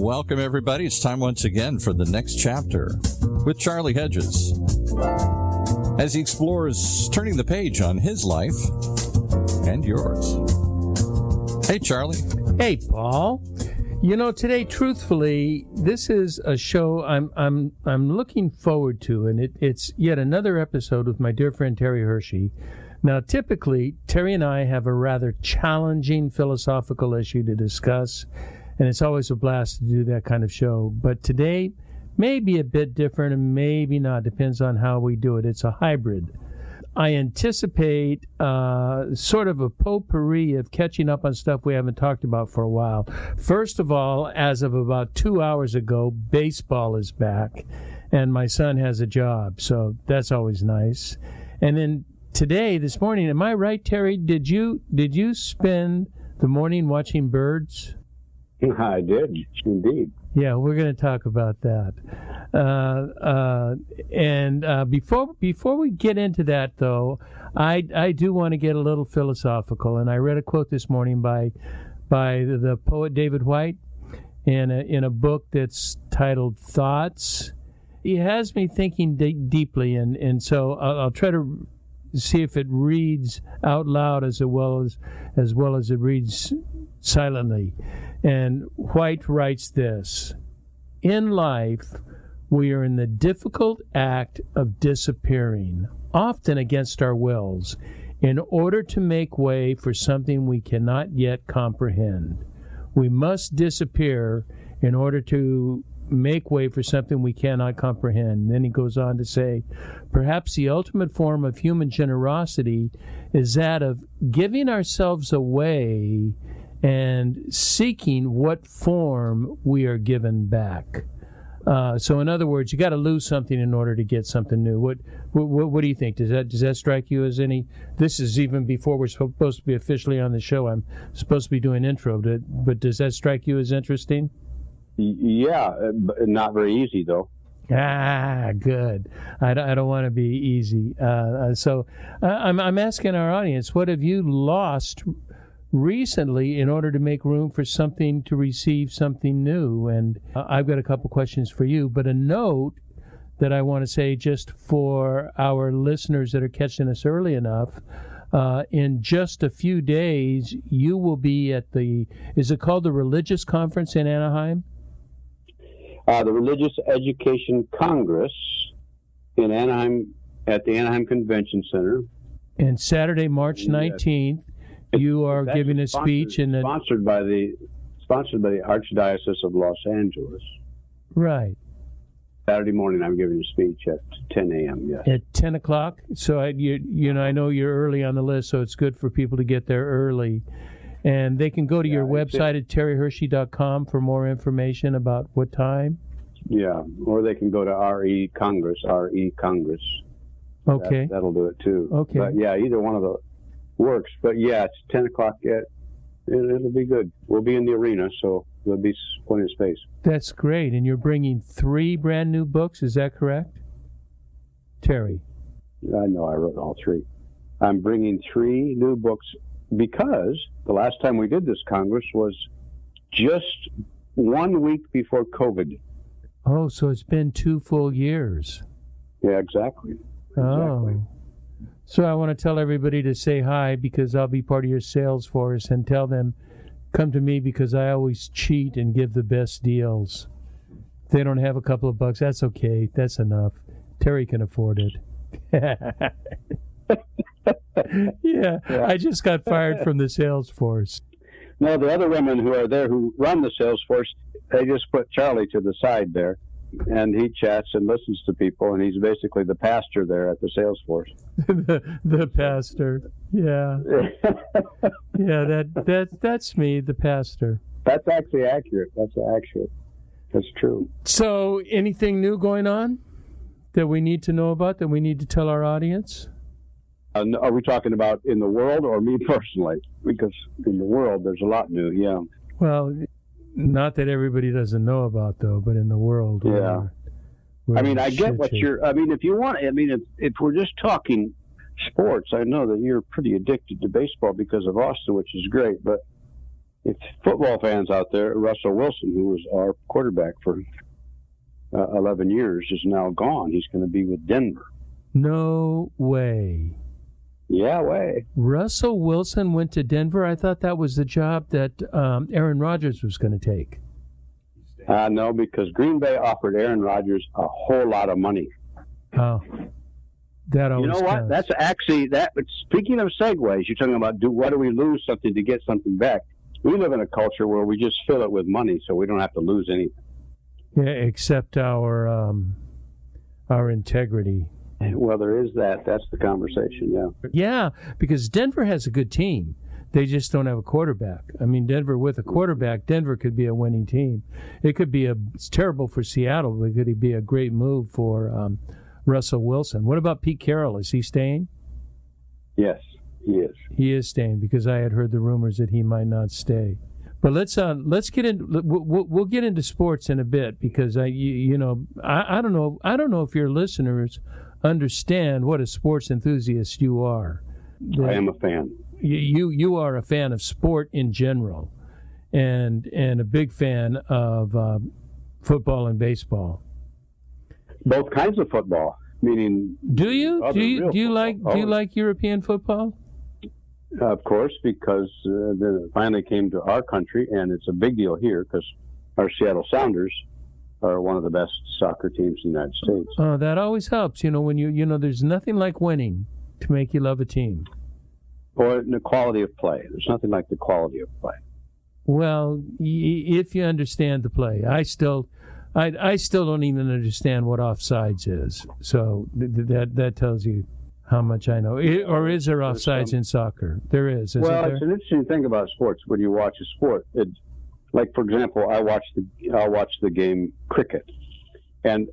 welcome everybody. It's time once again for the next chapter with Charlie Hedges as he explores turning the page on his life and yours. Hey, Charlie. Hey, Paul. You know, today, truthfully, this is a show I'm looking forward to, and it's yet another episode with my dear friend Terry Hershey. Now, typically, Terry and I have a rather challenging philosophical issue to discuss, and it's always a blast to do that kind of show. But today may be a bit different and maybe not. Depends on how we do it. It's a hybrid. I anticipate sort of a potpourri of catching up on stuff we haven't talked about for a while. First of all, as of about 2 hours ago, baseball is back, and my son has a job, so that's always nice. And then today, this morning, am I right, Terry? Did you spend the morning watching birds? I did, indeed. Yeah, we're going to talk about that. Before we get into that, though, I do want to get a little philosophical. And I read a quote this morning by the poet David Whyte in a book that's titled Thoughts. He has me thinking deeply, and so I'll try to see if it reads out loud as well as it reads silently. And Whyte writes this: in life, we are in the difficult act of disappearing, often against our wills, in order to make way for something we cannot yet comprehend. We must disappear in order to make way for something we cannot comprehend. And then he goes on to say, perhaps the ultimate form of human generosity is that of giving ourselves away and seeking what form we are given back. So in other words, you got to lose something in order to get something new. What do you think? Does that strike you as any? This is even before we're supposed to be officially on the show. I'm supposed to be doing intro, but does that strike you as interesting? Yeah, not very easy though. Ah, good. I don't want to be easy. So I'm asking our audience, what have you lost recently in order to make room for something to receive something new? And I've got a couple questions for you, but a note that I want to say just for our listeners that are catching us early enough. In just a few days, you will be at is it called the Religious Conference in Anaheim? The Religious Education Congress in Anaheim at the Anaheim Convention Center. And Saturday, March 19th, you are giving a speech sponsored by the Archdiocese of Los Angeles. Right. Saturday morning, I'm giving a speech at 10 a.m. Yes. At 10 o'clock. So I know you're early on the list, so it's good for people to get there early. And they can go to your website at terryhershey.com for more information about what time. Yeah, or they can go to RE Congress. Okay. That'll do it too. Okay. But yeah, either one of the works. But yeah, it's 10 o'clock yet. It'll be good. We'll be in the arena, so there'll be plenty of space. That's great. And you're bringing 3 brand new books, is that correct? Terry? I know, I wrote all 3. I'm bringing 3 new books because the last time we did this Congress was just 1 week before COVID. Oh, so it's been 2 full years. Yeah, exactly. Oh. So I want to tell everybody to say hi because I'll be part of your sales force, and tell them, come to me because I always cheat and give the best deals. If they don't have a couple of bucks, that's okay. That's enough. Terry can afford it. Yeah, I just got fired from the sales force. No, the other women who are there who run the sales force, they just put Charlie to the side there, and he chats and listens to people, and he's basically the pastor there at the sales force. the pastor, yeah. Yeah, that's me, the pastor. That's actually accurate. That's true. So, anything new going on that we need to know about, that we need to tell our audience? Are we talking about in the world or me personally? Because in the world, there's a lot new, yeah. Well, not that everybody doesn't know about, though, but in the world. Yeah. I get what you're... if you want... if we're just talking sports, I know that you're pretty addicted to baseball because of Austin, which is great, but It's football fans out there. Russell Wilson, who was our quarterback for 11 years, is now gone. He's going to be with Denver. No way. Yeah, way. Russell Wilson went to Denver? I thought that was the job that Aaron Rodgers was going to take. No, because Green Bay offered Aaron Rodgers a whole lot of money. Oh, that always You know what? counts. That's actually that. But speaking of segues, you're talking about what do we lose something to get something back? We live in a culture where we just fill it with money, so we don't have to lose anything. Yeah, except our integrity. Well, there is that. That's the conversation. Yeah. Yeah, because Denver has a good team. They just don't have a quarterback. I mean, Denver with a quarterback, Denver could be a winning team. It's terrible for Seattle, but it could be a great move for Russell Wilson. What about Pete Carroll? Is he staying? Yes, he is. He is staying because I had heard the rumors that he might not stay. But let's get in. We'll get into sports in a bit because I don't know if your listeners understand what a sports enthusiast you are. I am a fan. You are a fan of sport in general, and a big fan of football and baseball. Both kinds of football, meaning. Do you like European football? Of course, because then it finally came to our country, and it's a big deal here because our Seattle Sounders are one of the best soccer teams in the United States. Oh, that always helps. When there's nothing like winning to make you love a team. Or the quality of play. There's nothing like the quality of play. Well, if you understand the play, I still don't even understand what offsides is. So that tells you how much I know. Or is there offsides in soccer? There is. Isn't there? It's an interesting thing about sports. When you watch a sport, like for example, I'll watch the game cricket, and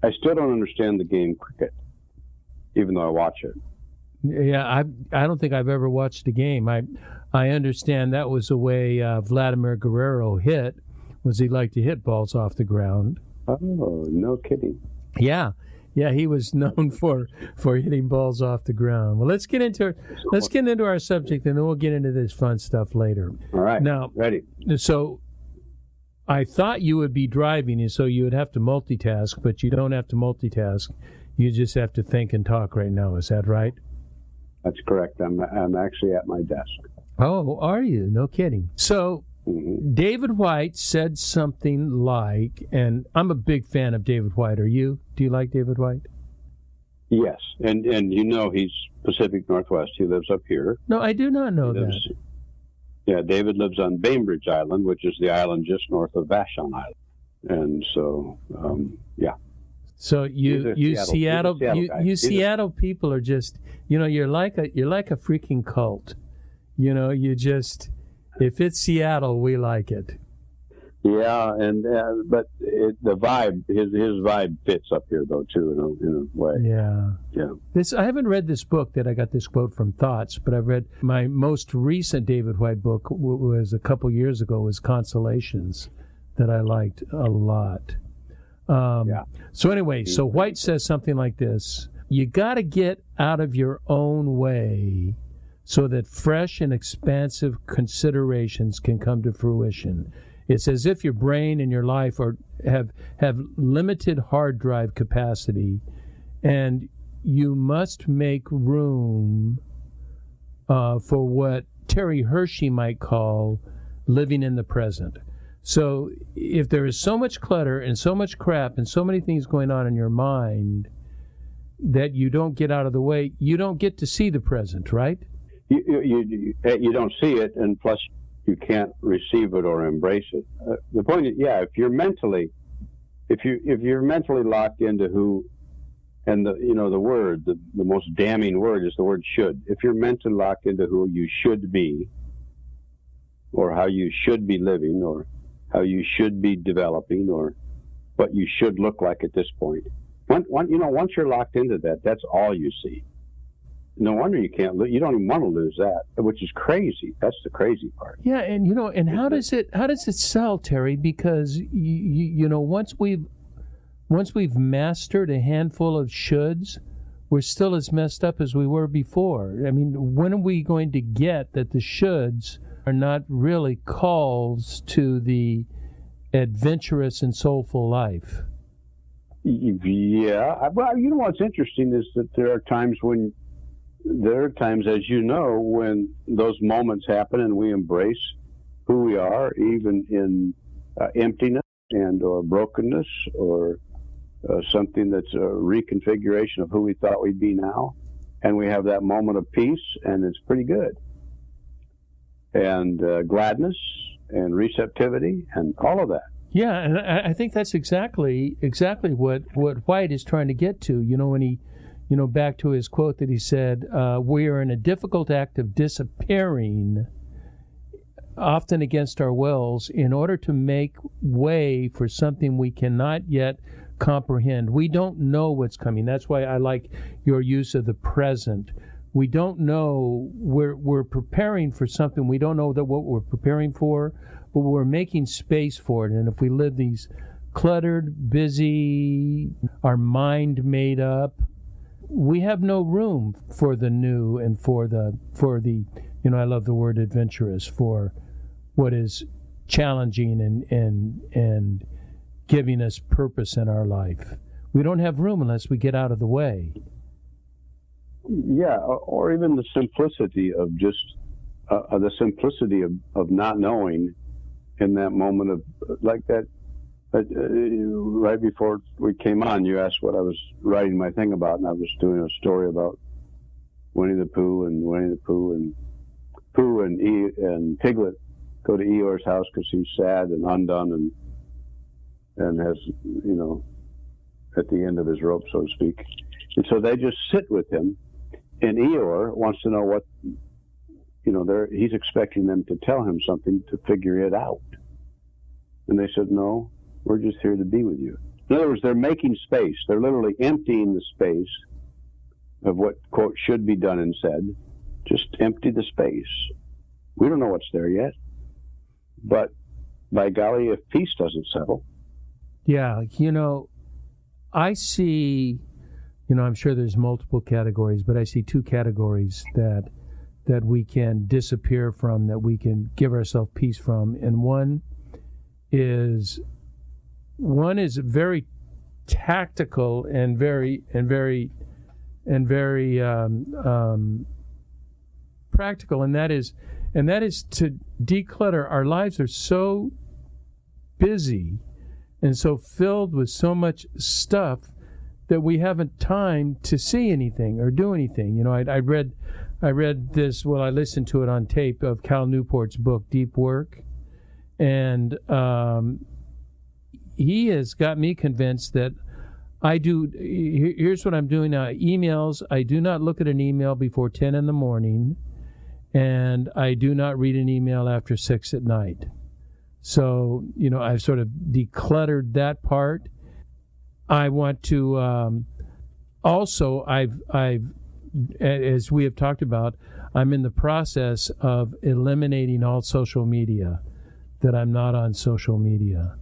I still don't understand the game cricket, even though I watch it. Yeah, I don't think I've ever watched a game. I understand that was the way Vladimir Guerrero hit, was he liked to hit balls off the ground. Oh, no kidding. Yeah, he was known for hitting balls off the ground. Well, let's get into our subject, and then we'll get into this fun stuff later. All right. Now, ready. So I thought you would be driving, and so you would have to multitask, but you don't have to multitask. You just have to think and talk right now. Is that right? That's correct. I'm actually at my desk. Oh, are you? No kidding. So David Whyte said something like, and I'm a big fan of David Whyte. Are you? Do you like David Whyte? Yes, and he's Pacific Northwest. He lives up here. No, I do not know that. Yeah, David lives on Bainbridge Island, which is the island just north of Vashon Island, and so yeah. So you Seattle people are just, you're like a freaking cult. You just, if it's Seattle, we like it. Yeah, and but the vibe, his vibe fits up here though too, in a way. Yeah. I haven't read this book that I got this quote from Thoughts, but I've read my most recent David Whyte book was a couple years ago, was Consolations, that I liked a lot. So anyway, so Whyte says something like this: you got to get out of your own way so that fresh and expansive considerations can come to fruition. It's as if your brain and your life have limited hard drive capacity, and you must make room for what Terry Hershey might call living in the present. So if there is so much clutter and so much crap and so many things going on in your mind that you don't get out of the way, you don't get to see the present, right? You don't see it, and plus you can't receive it or embrace it. The point is, if you're mentally locked into who, and the word, the most damning word is the word should. If you're mentally locked into who you should be, or how you should be living, or how you should be developing, or what you should look like at this point. Once you're locked into that, that's all you see. No wonder you can't. You don't even want to lose that, which is crazy. That's the crazy part. Yeah, and and how does it sell, Terry? Because once we've mastered a handful of shoulds, we're still as messed up as we were before. I mean, when are we going to get that the shoulds are not really calls to the adventurous and soulful life. Yeah. Well, you know what's interesting is that there are times, as you know, when those moments happen and we embrace who we are, even in emptiness and or brokenness or something that's a reconfiguration of who we thought we'd be now. And we have that moment of peace, and it's pretty good. And gladness and receptivity and all of that. Yeah, and I think that's exactly what Whyte is trying to get to. You know, when he, back to his quote that he said, we are in a difficult act of disappearing, often against our wills, in order to make way for something we cannot yet comprehend. We don't know what's coming. That's why I like your use of the present. We don't know. We're preparing for something. We don't know that what we're preparing for, but we're making space for it. And if we live these cluttered, busy, our mind made up, we have no room for the new and for the I love the word adventurous, for what is challenging and giving us purpose in our life. We don't have room unless we get out of the way. Yeah, or even the simplicity of just of not knowing in that moment of like that. Right before we came on, you asked what I was writing my thing about, and I was doing a story about Winnie the Pooh and Pooh and Piglet go to Eeyore's house because he's sad and undone and has, at the end of his rope, so to speak. And so they just sit with him, and Eeyore wants to know what, he's expecting them to tell him something to figure it out. And they said, no, we're just here to be with you. In other words, they're making space. They're literally emptying the space of what, quote, should be done and said. Just empty the space. We don't know what's there yet. But by golly, if peace doesn't settle. Yeah, I see, I'm sure there's multiple categories, but I see two categories that we can disappear from, that we can give ourselves peace from. And one is very tactical and very practical, and that is to declutter. Our lives are so busy and so filled with so much stuff that we haven't time to see anything or do anything. I read this, I listened to it on tape, of Cal Newport's book, Deep Work. And he has got me convinced that here's what I'm doing now. Emails, I do not look at an email before 10 in the morning, and I do not read an email after 6 at night. So, I've sort of decluttered that part. I want to, also, I've, as we have talked about, I'm in the process of eliminating all social media, that I'm not on social media.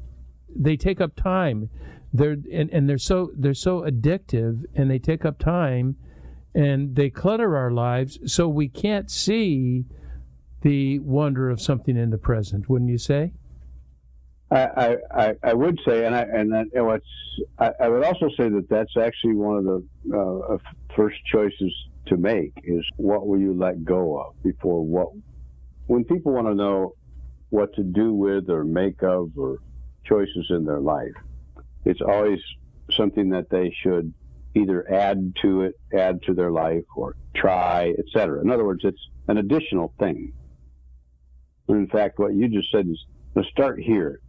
They take up time. They're so addictive, and they take up time, and they clutter our lives, so we can't see the wonder of something in the present. Wouldn't you say? I would say, and I would also say that that's actually one of the first choices to make, is what will you let go of before what. When people want to know what to do with or make of or choices in their life, it's always something that they should either add to their life or try, etc. In other words, it's an additional thing. In fact, what you just said is, let's start here.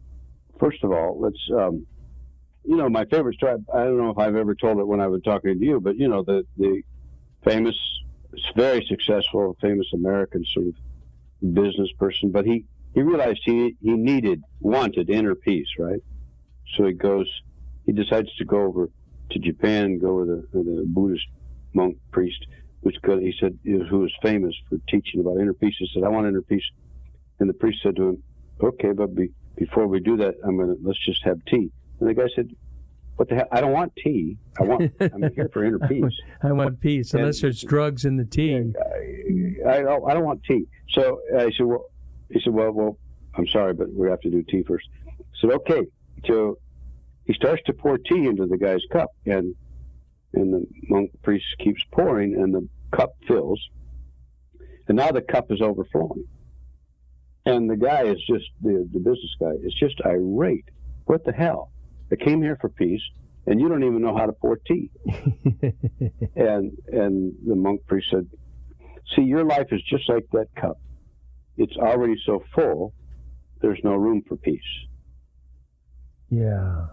First of all, let's, my favorite story, I don't know if I've ever told it when I was talking to you, but, the famous, very successful, famous American sort of business person, but he realized he wanted inner peace, right? So he decides to go over to Japan, go with a Buddhist monk priest, he said, who was famous for teaching about inner peace. He said, I want inner peace. And the priest said to him, okay, but before we do that, let's just have tea. And the guy said, what the hell? I don't want tea. I'm here for inner peace. I want peace, unless there's drugs in the tea. I don't want tea. So I said, well, He said, well, I'm sorry, but we have to do tea first. I said, okay. So he starts to pour tea into the guy's cup, and the monk priest keeps pouring, and the cup fills. And now the cup is overflowing. And the guy is just, the business guy is just irate. What the hell? I came here for peace, and you don't even know how to pour tea. and the monk priest said, see, your life is just like that cup. It's already so full, there's no room for peace. Yeah.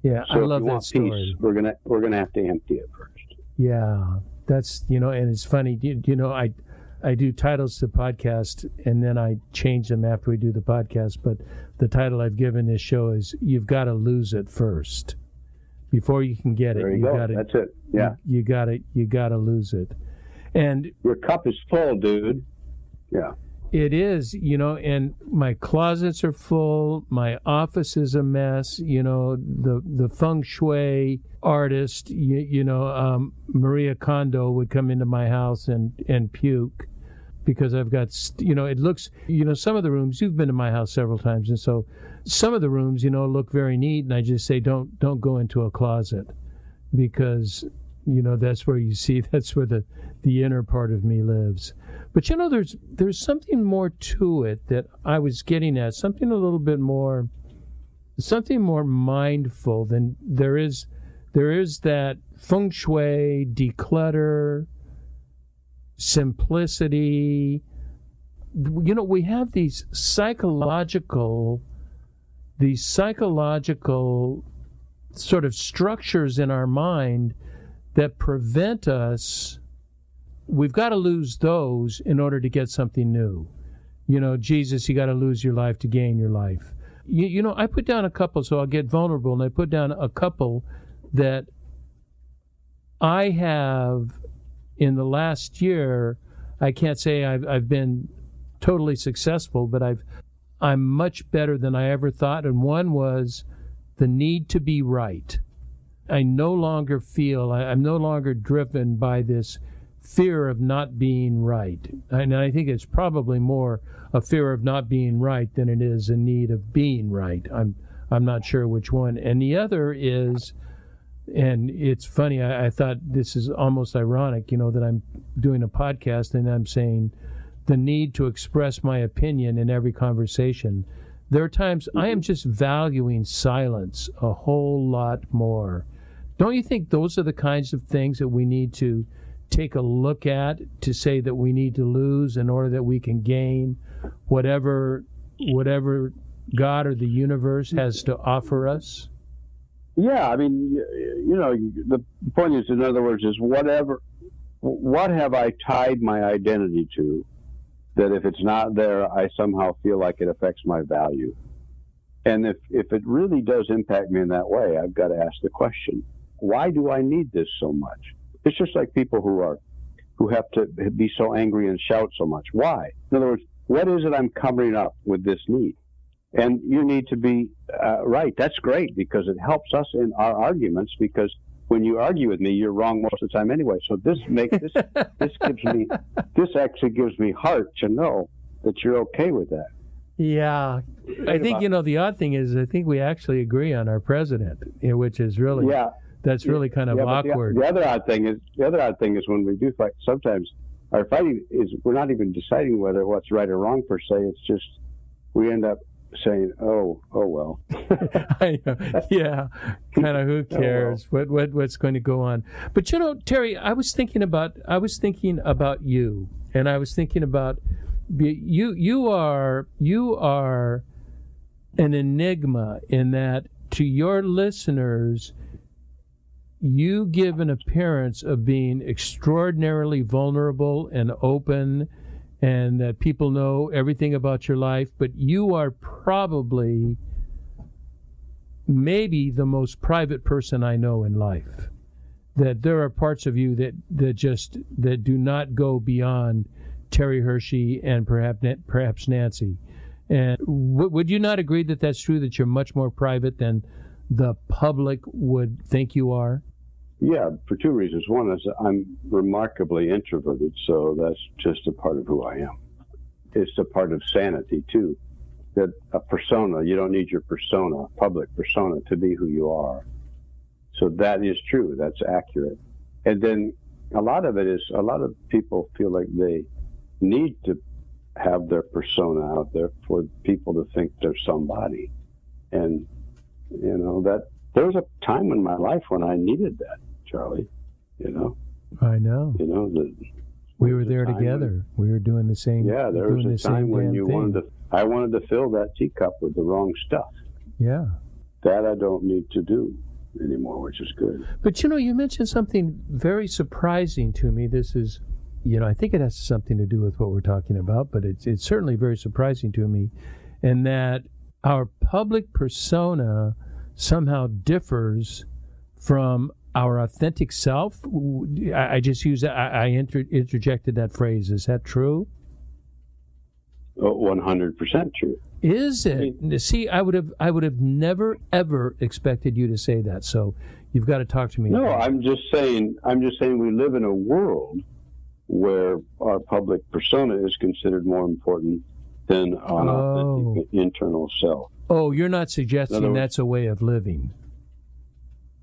So I love that story. Peace, we're gonna have to empty it first. Yeah, that's, and it's funny. I do titles to podcast, and then I change them after we do the podcast. But the title I've given this show is "You've Got to Lose It First Before you can get it." There you go. Gotta, that's it. Yeah. You got to lose it, and your cup is full, dude. Yeah. It is, and my closets are full. My office is a mess. The feng shui artist, Maria Kondo would come into my house and puke because I've got, it looks, some of the rooms, you've been to my house several times, and so some of the rooms, look very neat, and I just say, don't go into a closet because, that's where the inner part of me lives. But there's something more to it that I was getting at, something more mindful than there is that feng shui, declutter, simplicity. We have these psychological sort of structures in our mind that prevent us. We've got to lose those in order to get something new. Jesus, you got to lose your life to gain your life. I put down a couple, so I'll get vulnerable, and I put down a couple that I have in the last year. I can't say I've been totally successful, but I'm much better than I ever thought. And one was the need to be right. I no longer feel, I'm no longer driven by this fear of not being right. And I think it's probably more a fear of not being right than it is a need of being right. I'm not sure which one. And the other is, and it's funny, I thought this is almost ironic, that I'm doing a podcast and I'm saying the need to express my opinion in every conversation. There are times I am just valuing silence a whole lot more. Don't you think those are the kinds of things that we need to take a look at to say that we need to lose in order that we can gain whatever God or the universe has to offer us? Yeah, I mean, the point is, in other words, is what have I tied my identity to that if it's not there, I somehow feel like it affects my value? And if it really does impact me in that way, I've got to ask the question, why do I need this so much? It's just like people who have to be so angry and shout so much. Why? In other words, what is it I'm covering up with this need? And you need to be right. That's great because it helps us in our arguments, because when you argue with me, you're wrong most of the time anyway. So this actually gives me heart to know that you're okay with that. Yeah. I think, the odd thing is I think we actually agree on our president, which is really... Yeah. That's really kind of awkward. The other odd thing is when we do fight, sometimes our fighting is we're not even deciding whether what's right or wrong per se. It's just we end up saying, "Oh well." I know. Yeah, kind of who cares? Oh, well. What's going to go on? But Terry, I was thinking about you, and I was thinking about you. You are an enigma in that to your listeners, you give an appearance of being extraordinarily vulnerable and open, and that people know everything about your life, but you are probably maybe the most private person I know in life. That there are parts of you that do not go beyond Terry Hershey and perhaps Nancy. And would you not agree that that's true, that you're much more private than the public would think you are? Yeah, for two reasons. One is I'm remarkably introverted, so that's just a part of who I am. it's a part of sanity too. That a persona, you don't need your persona, public persona, to be who you are. So that is true. That's accurate. And then a lot of people feel like they need to have their persona out there for people to think they're somebody. And, that there was a time in my life when I needed that, Charlie, I know. We were there together. We were doing the same. Yeah, there was a time when I wanted to fill that teacup with the wrong stuff. Yeah. That I don't need to do anymore, which is good. But you mentioned something very surprising to me. This is, I think it has something to do with what we're talking about, but it's certainly very surprising to me, in that our public persona somehow differs from our authentic self. I just used that. I interjected that phrase. Is that true? 100% true. Is it? See, I would have never ever expected you to say that. So you've got to talk to me. No, I'm just saying we live in a world where our public persona is considered more important than our authentic internal self. Oh, you're not suggesting that's a way of living.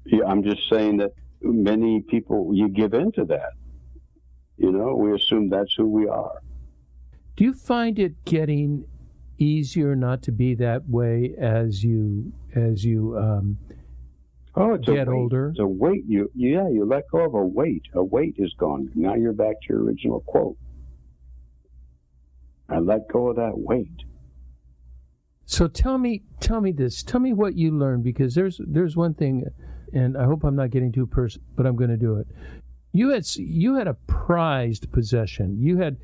Yeah, I'm just saying that many people, you give into that. We assume that's who we are. Do you find it getting easier not to be that way as you get older? It's a weight. You let go of a weight. A weight is gone. Now you're back to your original quote. I let go of that weight. So tell me this. Tell me what you learned, because there's one thing, and I hope I'm not getting too personal, but I'm going to do it. You had a prized possession. You had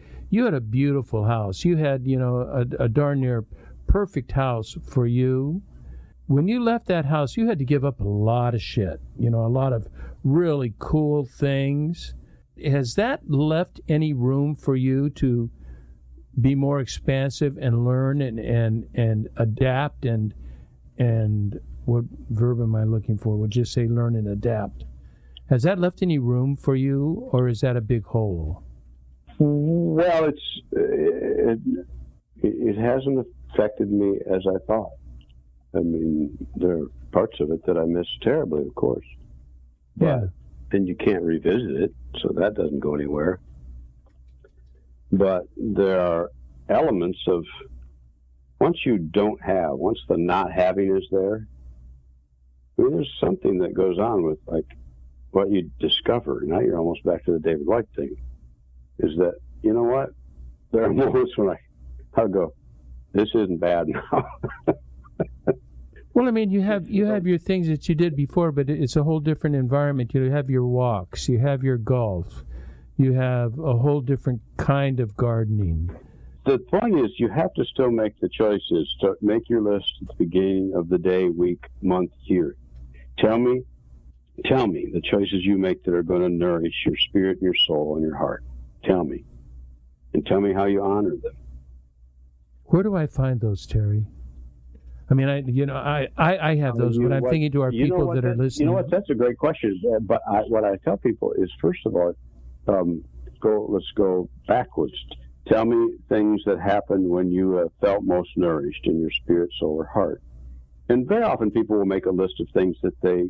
a beautiful house. You had a darn near perfect house for you. When you left that house, you had to give up a lot of shit. A lot of really cool things. Has that left any room for you to be more expansive and learn and adapt and what verb am I looking for? We'll just say learn and adapt. Has that left any room for you, or is that a big hole? Well, it hasn't affected me as I thought. I mean, there are parts of it that I miss terribly, of course. Yeah. Then you can't revisit it, so that doesn't go anywhere. But there are elements of, once the not having is there, there's something that goes on with, like, what you discover. Now you're almost back to the David Whyte thing, is that, you know what? There are moments when I'll go, this isn't bad now. Well, I mean, you have your things that you did before, but it's a whole different environment. You have your walks, you have your golf, you have a whole different kind of gardening. The point is, you have to still make the choices. To make your list at the beginning of the day, week, month, year. Tell me the choices you make that are going to nourish your spirit, your soul, and your heart. Tell me. And tell me how you honor them. Where do I find those, Terry? I mean, I have those, but I'm thinking to our people that are listening. You know what? That's a great question. But what I tell people is, first of all, let's go backwards. Tell me things that happened when you felt most nourished in your spirit, soul, or heart. And very often people will make a list of things that they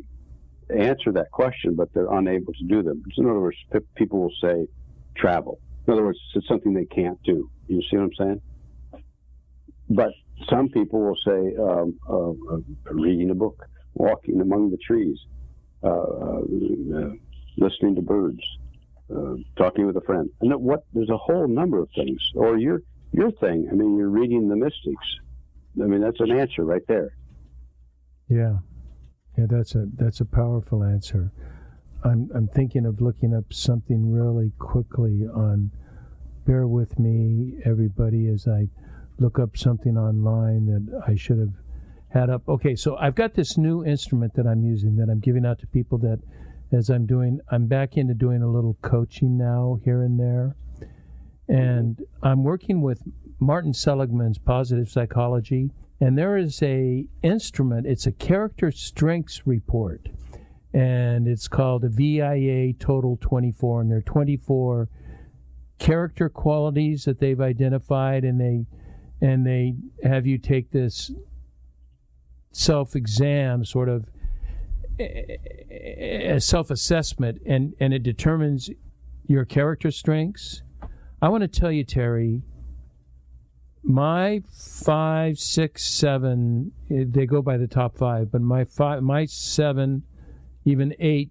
answer that question, but they're unable to do them. So in other words, people will say travel. In other words, it's something they can't do. You see what I'm saying? But some people will say reading a book, walking among the trees, listening to birds, talking with a friend. And there's a whole number of things. Or your thing, I mean, you're reading the mystics. I mean, that's an answer right there. Yeah, that's a powerful answer. I'm thinking of looking up something really quickly on. Bear with me, everybody, as I look up something online that I should have had up. Okay, so I've got this new instrument that I'm using that I'm giving out to people that, as I'm back into doing a little coaching now here and there. And I'm working with Martin Seligman's Positive Psychology. And there is a instrument, it's a character strengths report. And it's called a VIA Total 24. And there are 24 character qualities that they've identified, and they have you take this self-exam, sort of a self-assessment, and it determines your character strengths. I want to tell you, Terry, my 5, 6, 7, they go by the top 5, but my 7, even 8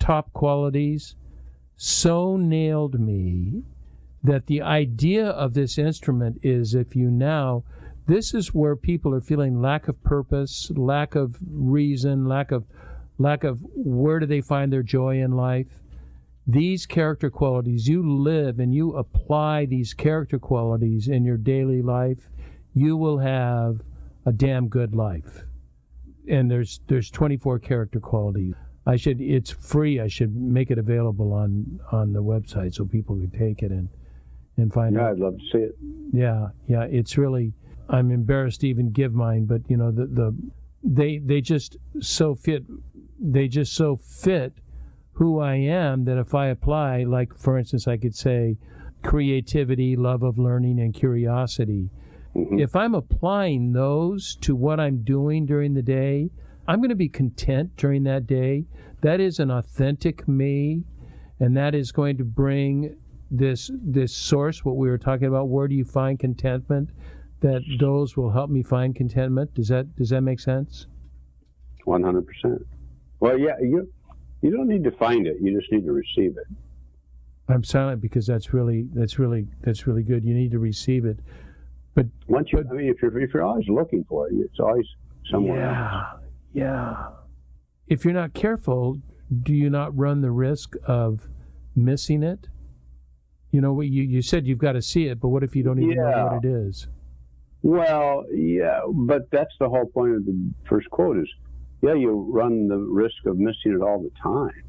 top qualities so nailed me that the idea of this instrument is, this is where people are feeling lack of purpose, lack of reason, lack of where do they find their joy in life. These character qualities, you live and you apply these character qualities in your daily life, you will have a damn good life. And there's 24 character qualities. It's free. I should make it available on the website so people can take it and find out. I'd love to see it. Yeah, it's really, I'm embarrassed to even give mine, but they just so fit who I am that if I apply, like for instance, I could say creativity, love of learning, and curiosity. Mm-hmm. If I'm applying those to what I'm doing during the day, I'm going to be content during that day. That is an authentic me, and that is going to bring this source, what we were talking about, where do you find contentment, that those will help me find contentment. Does that make sense? 100%. Well, yeah, you don't need to find it. You just need to receive it. I'm silent because that's really good. You need to receive it. But if you're always looking for it, it's always somewhere else. Yeah. If you're not careful, do you not run the risk of missing it? You said you've got to see it, but what if you don't even know what it is? Well, yeah, but that's the whole point of the first quote is, you run the risk of missing it all the time.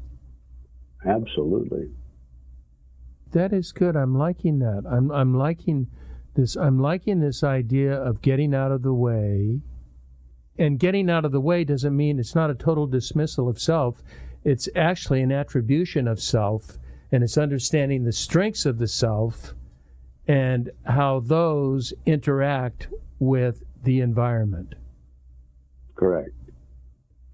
Absolutely. That is good. I'm liking that. I'm liking this. I'm liking this idea of getting out of the way. And getting out of the way doesn't mean it's not a total dismissal of self. It's actually an attribution of self, and it's understanding the strengths of the self and how those interact with the environment. Correct.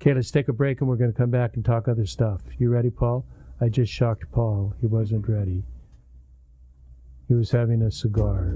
Okay, let's take a break, and we're going to come back and talk other stuff. You ready, Paul? I just shocked Paul. He wasn't ready. He was having a cigar.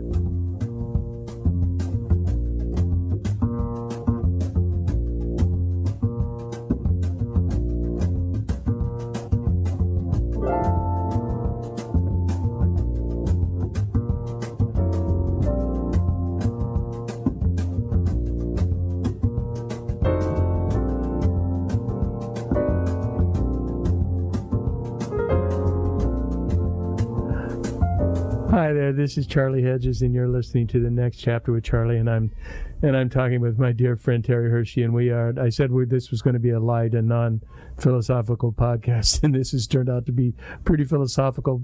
Hi there, this is Charlie Hedges, and you're listening to The Next Chapter with Charlie, and I'm talking with my dear friend Terry Hershey, and I said this was going to be a light and non-philosophical podcast, and this has turned out to be pretty philosophical.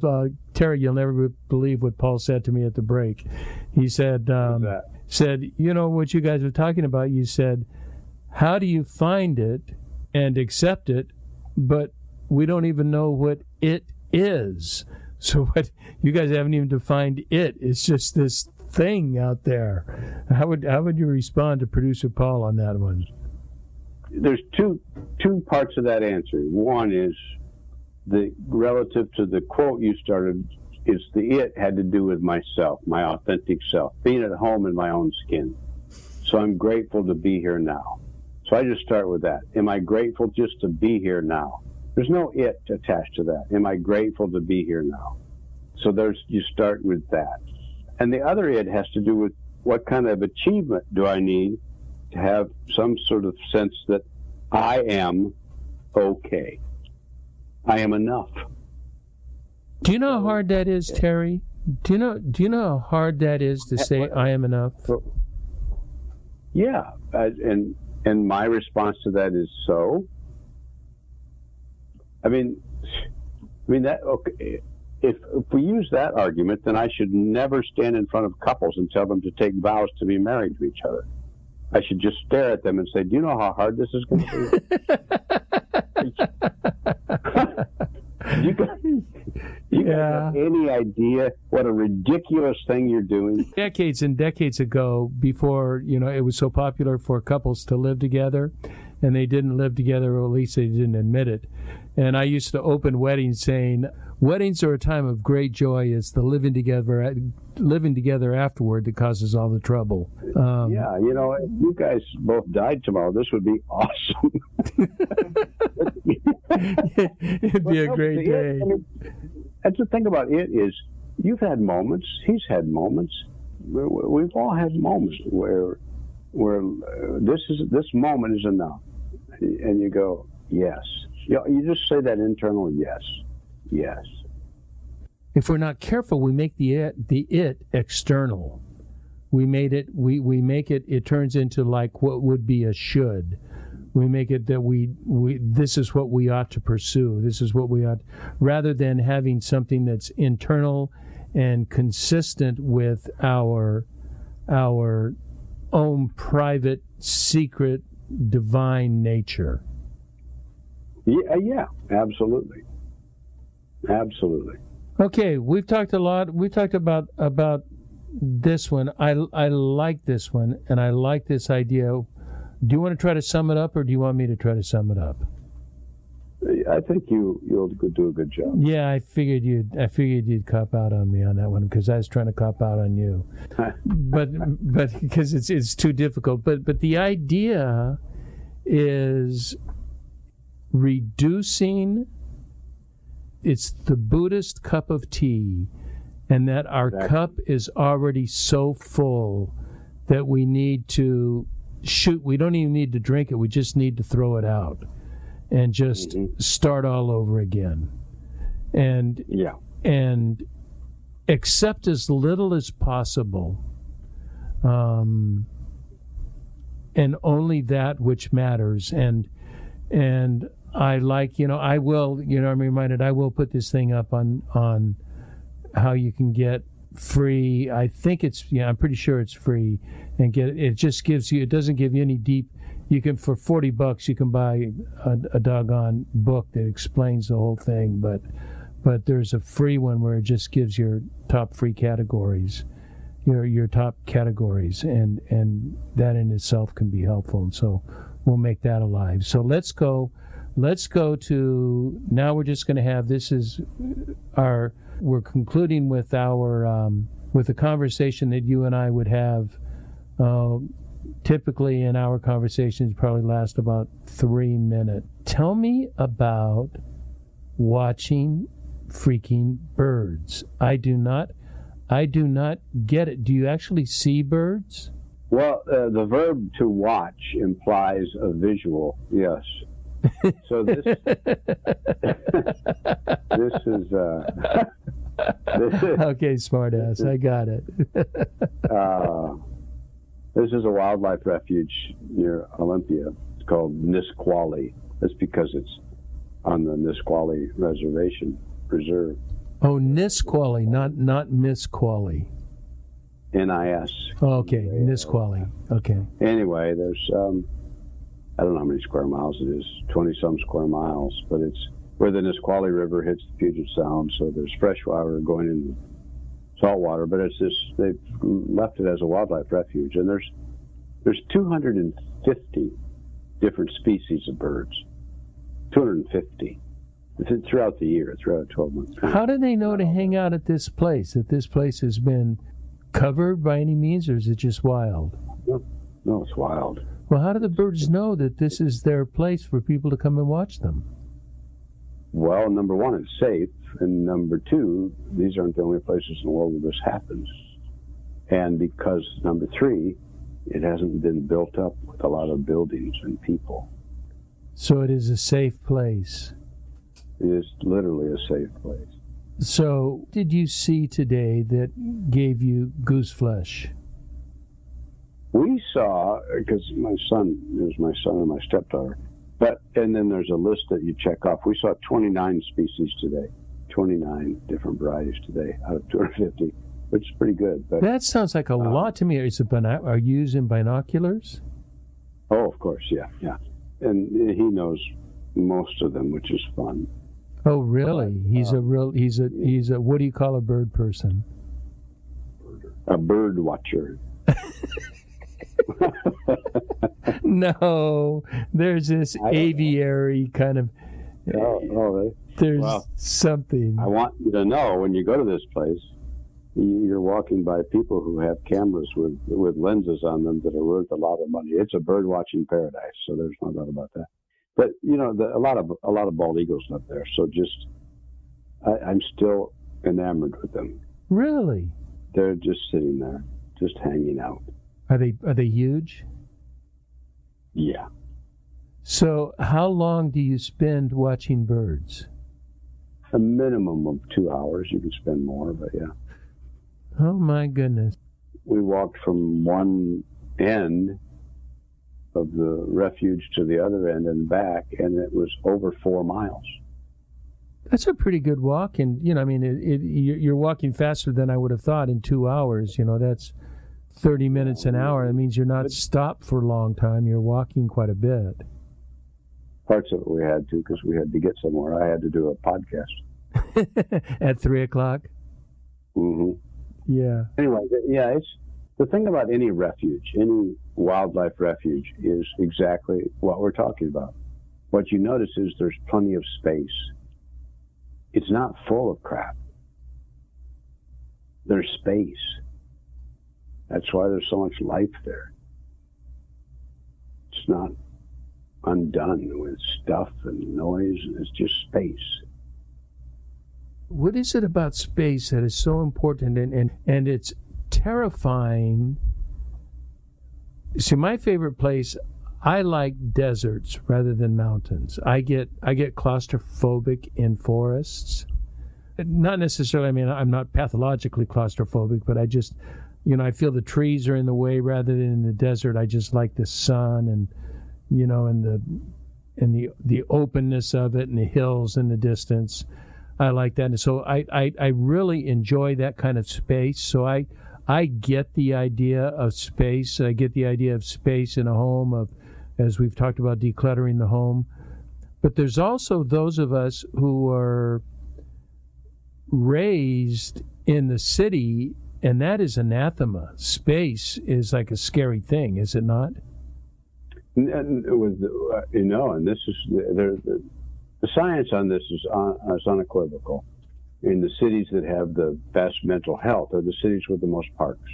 Terry, you'll never believe what Paul said to me at the break. He said, what you guys were talking about, you said, how do you find it and accept it, but we don't even know what it is. So what you guys haven't even defined it. It's just this thing out there. How would you respond to producer Paul on that one? There's two parts of that answer. One is the relative to the quote you started. Is the it had to do with myself, my authentic self, being at home in my own skin. So I'm grateful to be here now. So I just start with that. Am I grateful just to be here now? There's no it attached to that. Am I grateful to be here now? So you start with that. And the other it has to do with what kind of achievement do I need to have some sort of sense that I am okay. I am enough. Do you know how hard that is, Terry? Do you know how hard that is to say I am enough? Yeah. And my response to that is so. I mean that. Okay. If we use that argument, then I should never stand in front of couples and tell them to take vows to be married to each other. I should just stare at them and say, "Do you know how hard this is going to be?" you guys have any idea what a ridiculous thing you're doing? Decades and decades ago, before it was so popular for couples to live together, and they didn't live together, or at least they didn't admit it. And I used to open weddings saying, "Weddings are a time of great joy. It's the living together afterward that causes all the trouble." If you guys both died tomorrow, this would be awesome. It'd be a great day. And the thing about it is, you've had moments. He's had moments. We've all had moments where this moment is enough, and you go, yes. You just say that internal yes. If we're not careful, we make the it external. We make it. It turns into like what would be a should. We make it that we this is what we ought to pursue. This is what we ought, rather than having something that's internal and consistent with our own private, secret, divine nature. Yeah, absolutely. Okay, we've talked a lot. We talked about this one. I like this one, and I like this idea. Do you want to try to sum it up, or do you want me to try to sum it up? I think you'll do a good job. Yeah, I figured you'd cop out on me on that one, because I was trying to cop out on you, but because it's too difficult. But the idea is reducing. It's the Buddhist cup of tea, and that our cup is already so full that we need to shoot. We don't even need to drink it. We just need to throw it out and just start all over again. And accept as little as possible, and only that which matters. And I like, I will, I'm reminded, I will put this thing up on how you can get free. I think I'm pretty sure it's free, and it just gives you, it doesn't give you any deep, you can, for $40, you can buy a doggone book that explains the whole thing, but there's a free one where it just gives your top free categories, your top categories, and that in itself can be helpful. And so we'll make that alive. So let's go to, now we're just going to have, we're concluding with with a conversation that you and I would have. Typically in our conversations probably last about 3 minutes. Tell me about watching freaking birds. I do not get it. Do you actually see birds? Well, the verb to watch implies a visual, yes. So this is okay, smartass. I got it. This is a wildlife refuge near Olympia. It's called Nisqually. That's because it's on the Nisqually Reservation Preserve. Oh, Nisqually, not Miss Qually. NIS. Oh, okay, Nisqually. Okay. Anyway, there's I don't know how many square miles it is, 20-some square miles, but it's where the Nisqually River hits the Puget Sound, so there's fresh water going into salt water, but they've left it as a wildlife refuge, and there's 250 different species of birds. 250 throughout the year, throughout a 12-month period. How do they know to hang out at this place, that this place has been covered by any means, or is it just wild? No, it's wild. Well, how do the birds know that this is their place for people to come and watch them? Well, number one, it's safe, and number two, these aren't the only places in the world where this happens. And because, number three, it hasn't been built up with a lot of buildings and people. So it is a safe place. It is literally a safe place. So, what did you see today that gave you goose flesh? We saw, because there's my son and my stepdaughter, and then there's a list that you check off. We saw 29 species today, 29 different varieties today out of 250, which is pretty good. But that sounds like a lot to me. Are you using binoculars? Oh, of course, yeah. And he knows most of them, which is fun. Oh, really? He's a what do you call a bird person? A bird watcher. No, there's this aviary kind of. There's something. I want you to know when you go to this place, you're walking by people who have cameras with lenses on them that are worth a lot of money. It's a bird watching paradise, so there's no doubt about that. But a lot of bald eagles live there. So I'm still enamored with them. Really? They're just sitting there, just hanging out. Are they huge? Yeah. So how long do you spend watching birds? A minimum of 2 hours. You can spend more, but yeah. Oh my goodness. We walked from one end of the refuge to the other end and back, and it was over 4 miles. That's a pretty good walk, and you're walking faster than I would have thought in 2 hours. That's 30 minutes an hour. That means you're not stopped for a long time. You're walking quite a bit. Parts of it we had to, because we had to get somewhere. I had to do a podcast. At 3 o'clock? Mm-hmm. Yeah. Anyway, yeah, it's the thing about any refuge, any wildlife refuge, is exactly what we're talking about. What you notice is there's plenty of space. It's not full of crap. There's space. That's why there's so much life there. It's not undone with stuff and noise. It's just space. What is it about space that is so important and it's terrifying? See, my favorite place, I like deserts rather than mountains. I get claustrophobic in forests. Not necessarily, I'm not pathologically claustrophobic, but I just, I feel the trees are in the way rather than in the desert. I just like the sun and, and the openness of it and the hills in the distance. I like that. And so I really enjoy that kind of space. So I get the idea of space. I get the idea of space in a home, as we've talked about, decluttering the home. But there's also those of us who are raised in the city, and that is anathema. Space is like a scary thing, is it not? And this is the science on this is unequivocal. In the cities that have the best mental health are the cities with the most parks.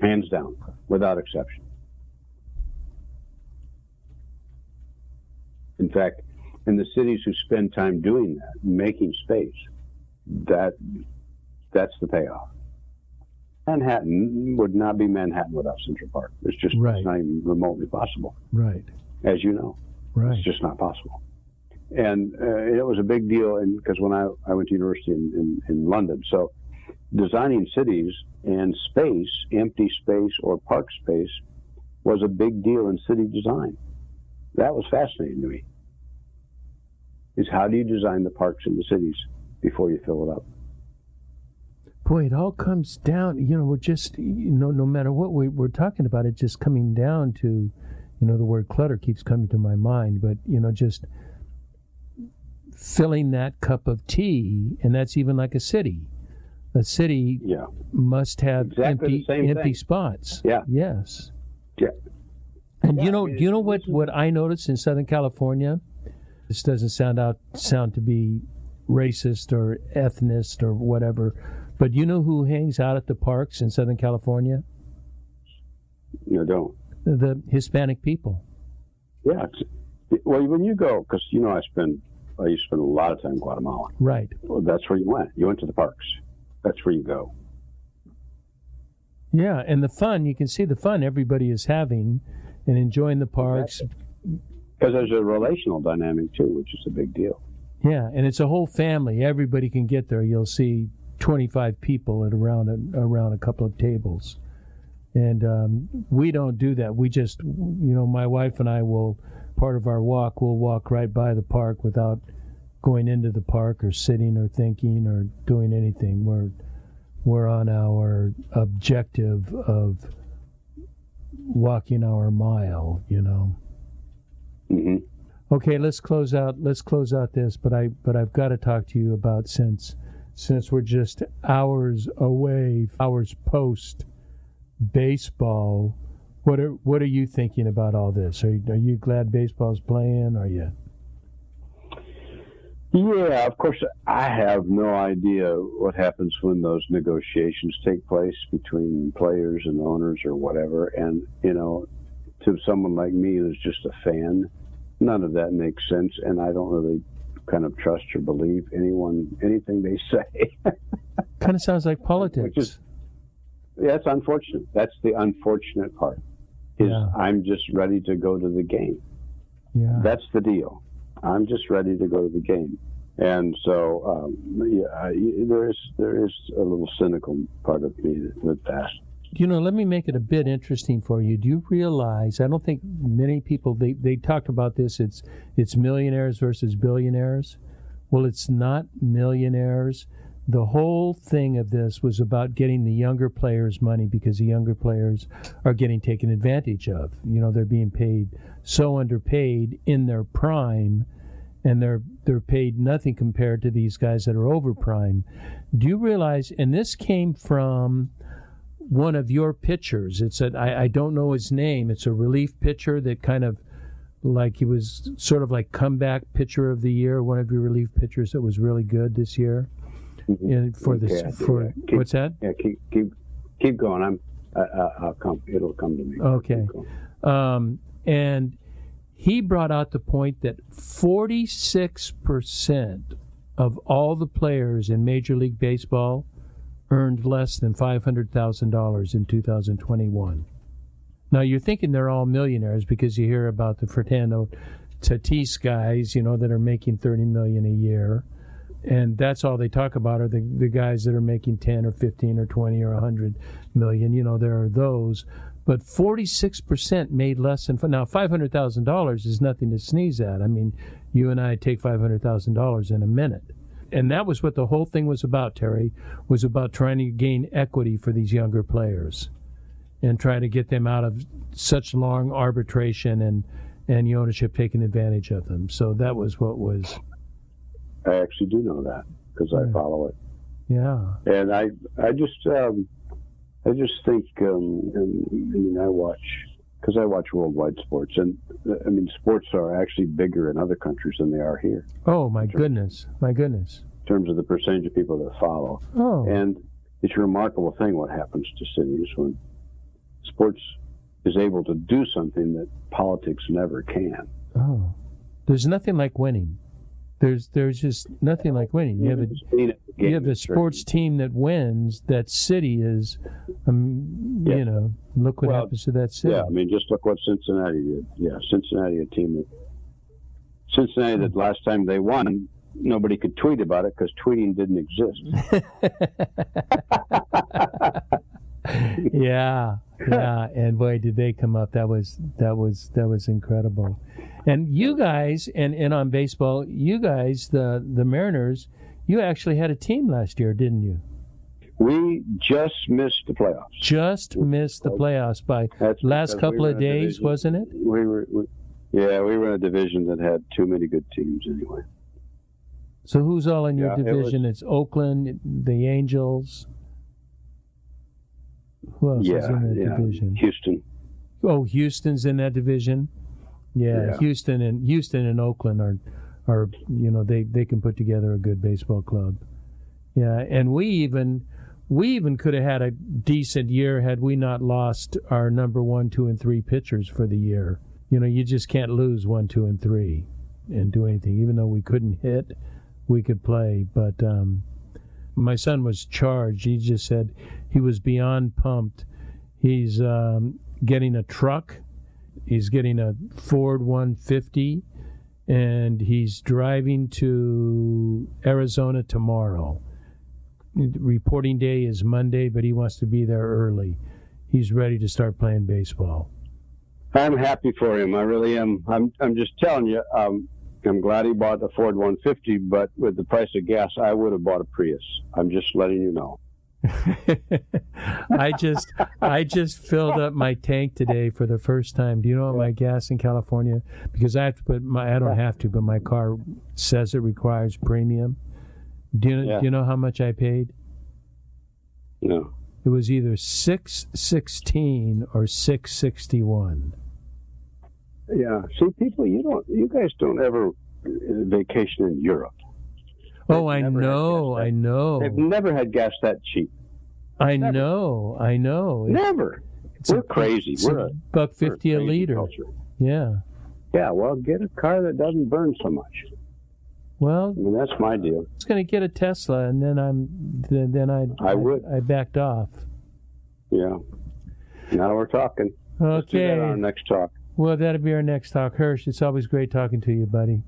Hands down, without exception. In fact, in the cities who spend time doing that, making space, that's the payoff. Manhattan would not be Manhattan without Central Park. It's just right. It's not even remotely possible. Right. As you know. Right. It's just not possible. And it was a big deal because when I went to university in London. So designing cities and space, empty space or park space, was a big deal in city design. That was fascinating to me. Is how do you design the parks in the cities before you fill it up? Boy, it all comes down, we're just, no matter what we're talking about, it just coming down to, the word clutter keeps coming to my mind, but, just filling that cup of tea, and that's even like a city. A city must have exactly empty spots. Yeah. Yes. Yeah. And you know what I noticed in Southern California? This doesn't sound to be racist or ethnicist or whatever, but you know who hangs out at the parks in Southern California? You don't. The Hispanic people. Yeah. Well, when you go, because I used to spend a lot of time in Guatemala. Right. Well, that's where you went. You went to the parks. That's where you go. Yeah, and the fun, you can see the fun everybody is having and enjoying the parks. Because there's a relational dynamic, too, which is a big deal. Yeah, and it's a whole family. Everybody can get there. You'll see 25 people around a couple of tables. And we don't do that. We just, my wife and I part of our walk, we'll walk right by the park without going into the park or sitting or thinking or doing anything. We're on our objective of walking our mile, Mm-hmm. Okay, let's close out this, but I've got to talk to you about since we're just hours post baseball. What are you thinking about all this? Are you glad baseball's playing? Are you? Yeah, of course. I have no idea what happens when those negotiations take place between players and owners or whatever. And to someone like me who's just a fan, none of that makes sense, and I don't really kind of trust or believe anything they say. Kind of sounds like politics. That's unfortunate. That's the unfortunate part. I'm just ready to go to the game. Yeah. That's the deal. I'm just ready to go to the game. And so, there is a little cynical part of me with that. Let me make it a bit interesting for you. Do you realize, I don't think many people, they talked about this, it's millionaires versus billionaires. Well, it's not millionaires. The whole thing of this was about getting the younger players money because the younger players are getting taken advantage of. They're being paid so underpaid in their prime, and they're paid nothing compared to these guys that are over prime. Do you realize, and this came from one of your pitchers. I don't know his name. It's a relief pitcher that kind of like he was sort of like comeback pitcher of the year, one of your relief pitchers that was really good this year. And what's that? Yeah, keep going. I'll come. It'll come to me. Okay. And he brought out the point that 46% of all the players in Major League Baseball earned less than $500,000 in 2021. Now, you're thinking they're all millionaires because you hear about the Fernando Tatis guys, that are making $30 million a year. And that's all they talk about are the guys that are making 10 or 15 or 20 or 100 million. There are those. But 46% made less than... Now, $500,000 is nothing to sneeze at. I mean, you and I take $500,000 in a minute. And that was what the whole thing was about, Terry, was about trying to gain equity for these younger players and try to get them out of such long arbitration and the ownership taking advantage of them. So that was what was... I actually do know that because I follow it. Yeah. And I just think, I watch worldwide sports, and sports are actually bigger in other countries than they are here. Oh, my goodness. In terms of the percentage of people that follow. Oh. And it's a remarkable thing what happens to cities when sports is able to do something that politics never can. Oh. There's nothing like winning. There's just nothing like winning. You have a sports team that wins. That city is, look what happens to that city. Yeah, just look what Cincinnati did. Yeah, Cincinnati, a team that last time they won, nobody could tweet about it because tweeting didn't exist. Yeah, and boy, did they come up! That was incredible. And you guys, and on baseball, you guys, the Mariners, you actually had a team last year, didn't you? We just missed the playoffs. By last couple of days, wasn't it? We were in a division that had too many good teams anyway. So who's all in your division? It's Oakland, the Angels. Who else is in that division? Houston. Oh, Houston's in that division. Yeah. Houston and Oakland are they can put together a good baseball club. Yeah, and we even could have had a decent year had we not lost our number 1, 2, and 3 pitchers for the year. You just can't lose 1, 2, and 3 and do anything. Even though we couldn't hit, we could play. But my son was charged. He just said he was beyond pumped. He's getting a truck. He's getting a Ford 150, and he's driving to Arizona tomorrow. Reporting day is Monday, but he wants to be there early. He's ready to start playing baseball. I'm happy for him. I really am. I'm just telling you, I'm glad he bought the Ford 150, but with the price of gas, I would have bought a Prius. I'm just letting you know. I just filled up my tank today for the first time. Do you know what my gas in California? Because I have to put I don't have to, but my car says it requires premium. Do you know how much I paid? No. It was either $6.16 or $6.61. Yeah. See, people, you guys don't ever vacation in Europe. Oh, I know. They've never had gas that cheap. I know. Never. We're crazy. We're $1.50 a liter. Culture. Yeah. Yeah. Well, get a car that doesn't burn so much. Well, I mean, that's my deal. I was going to get a Tesla, and then I backed off. Yeah. Now we're talking. Okay. Let's do that on our next talk. Well, that'll be our next talk. Hirsch, it's always great talking to you, buddy.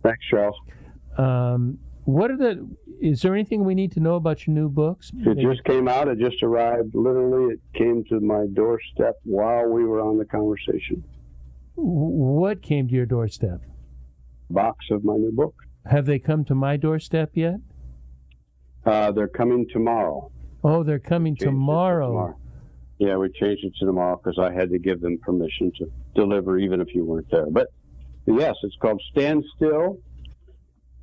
Thanks, Charles. Is there anything we need to know about your new books? It just came out. It just arrived. Literally, it came to my doorstep while we were on the conversation. What came to your doorstep? Box of my new book. Have they come to my doorstep yet? They're coming tomorrow. Oh, they're coming tomorrow. Yeah, we changed it to tomorrow because I had to give them permission to deliver even if you weren't there. But yes, it's called Stand Still,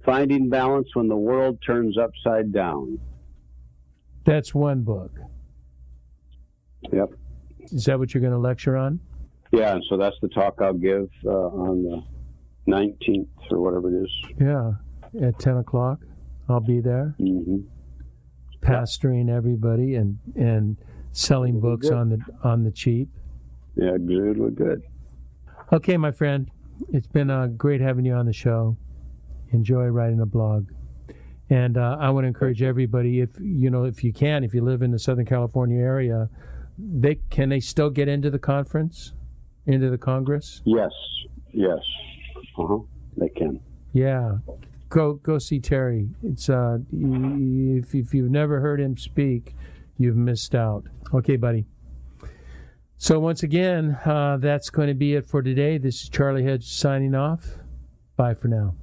Finding Balance When the World Turns Upside Down. That's one book. Yep. Is that what you're going to lecture on? Yeah, and so that's the talk I'll give on the 19th or whatever it is. Yeah, at 10 o'clock. I'll be there. Mm-hmm. Pastoring everybody and selling books on the cheap. Yeah, good. Okay, my friend. It's been great having you on the show. Enjoy writing a blog. And I want to encourage everybody, if you live in the Southern California area, can they still get into the conference, into the Congress? Yes. They can. Yeah. Go see Terry. It's if you've never heard him speak, you've missed out. Okay, buddy. So once again, that's going to be it for today. This is Charlie Hedge signing off. Bye for now.